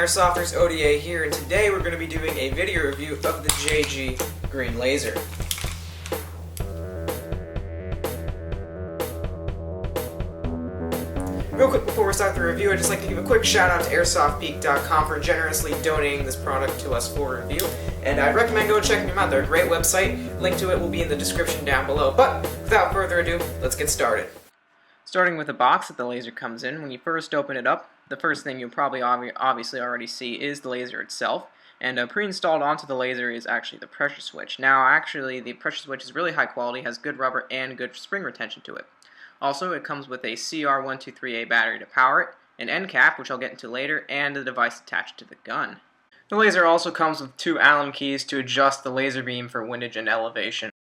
Airsofters, ODA here, and today we're going to be doing a video review of the JG Green Laser. Real quick before we start the review, I'd just like to give a quick shout out to AirsoftPeak.com for generously donating this product to us for review, and I'd recommend going checking them out. They're a great website. Link to it will be in the description down below. But without further ado, let's get started. Starting with the box that the laser comes in, when you first open it up, the first thing you'll probably obviously already see is the laser itself, and pre-installed onto the laser is actually the pressure switch. Now actually the pressure switch is really high quality, has good rubber and good spring retention to it. Also it comes with a CR123A battery to power it, an end cap, which I'll get into later, and the device attached to the gun. The laser also comes with two Allen keys to adjust the laser beam for windage and elevation.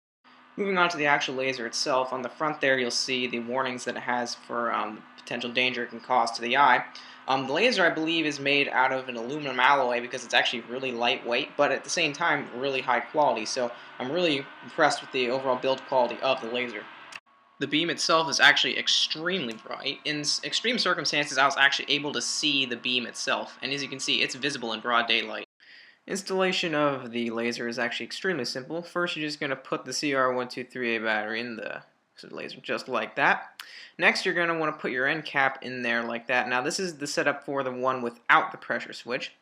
Moving on to the actual laser itself, on the front there you'll see the warnings that it has for the potential danger it can cause to the eye. The laser, I believe, is made out of an aluminum alloy because it's actually really lightweight, but at the same time really high quality, so I'm really impressed with the overall build quality of the laser. The beam itself is actually extremely bright. In extreme circumstances I was actually able to see the beam itself, and as you can see it's visible in broad daylight. Installation of the laser is actually extremely simple. First you're just going to put the CR123A battery in the laser just like that. Next you're going to want to put your end cap in there like that. Now this is the setup for the one without the pressure switch.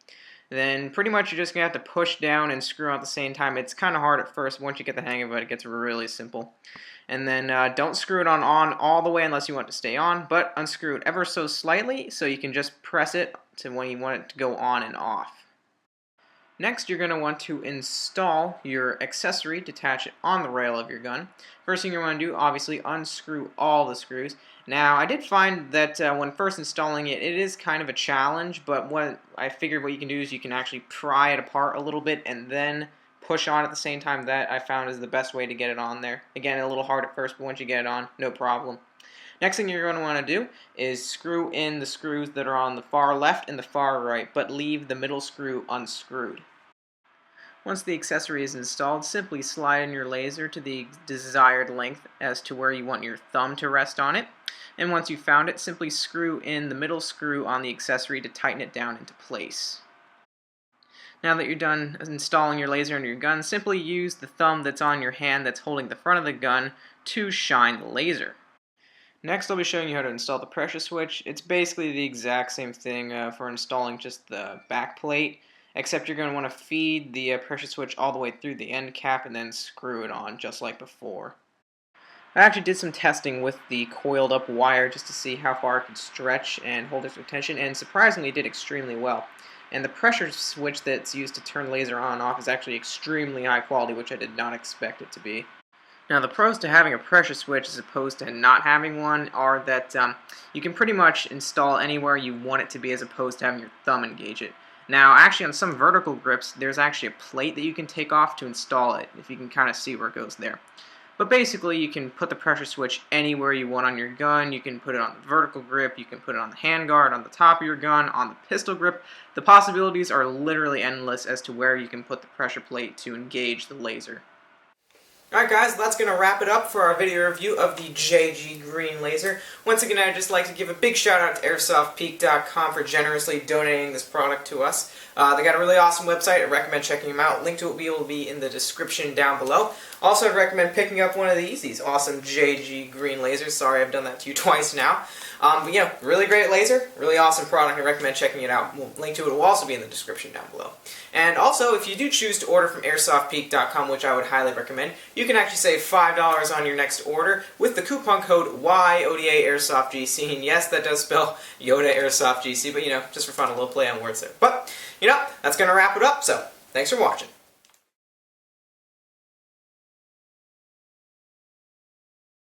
Then pretty much you're just going to have to push down and screw out at the same time. It's kind of hard at first. Once you get the hang of it, it gets really simple. And then don't screw it on all the way unless you want it to stay on, but unscrew it ever so slightly so you can just press it to when you want it to go on and off. Next, you're going to want to install your accessory to attach it on the rail of your gun. First thing you want to do, obviously, unscrew all the screws. Now, I did find that when first installing it, it is kind of a challenge, but what I figured what you can do is you can actually pry it apart a little bit and then push on at the same time. That I found is the best way to get it on there. Again, a little hard at first, but once you get it on, no problem. Next thing you're going to want to do is screw in the screws that are on the far left and the far right, but leave the middle screw unscrewed. Once the accessory is installed, simply slide in your laser to the desired length as to where you want your thumb to rest on it. And once you've found it, simply screw in the middle screw on the accessory to tighten it down into place. Now that you're done installing your laser into your gun, simply use the thumb that's on your hand that's holding the front of the gun to shine the laser. Next I'll be showing you how to install the pressure switch. It's basically the exact same thing for installing just the back plate, except you're going to want to feed the pressure switch all the way through the end cap and then screw it on just like before. I actually did some testing with the coiled up wire just to see how far it could stretch and hold its retention, and surprisingly it did extremely well. And the pressure switch that's used to turn laser on and off is actually extremely high quality, which I did not expect it to be. Now the pros to having a pressure switch as opposed to not having one are that you can pretty much install anywhere you want it to be as opposed to having your thumb engage it. Now actually on some vertical grips there's actually a plate that you can take off to install it, if you can kind of see where it goes there. But basically you can put the pressure switch anywhere you want on your gun. You can put it on the vertical grip, you can put it on the handguard, on the top of your gun, on the pistol grip. The possibilities are literally endless as to where you can put the pressure plate to engage the laser. Alright guys, that's going to wrap it up for our video review of the JG Green Laser. Once again, I'd just like to give a big shout out to AirsoftPeak.com for generously donating this product to us. They got a really awesome website. I recommend checking them out. Link to it will be in the description down below. Also, I'd recommend picking up one of these awesome JG Green lasers. Sorry, I've done that to you twice now. But yeah, really great laser, really awesome product. I recommend checking it out. Link to it will also be in the description down below. And also, if you do choose to order from AirsoftPeak.com, which I would highly recommend, you can actually save $5 on your next order with the coupon code YODAAirsoftGC. And yes, that does spell Yoda Airsoft GC, but you know, just for fun, a little play on words there. But, you know, that's going to wrap it up, so thanks for watching.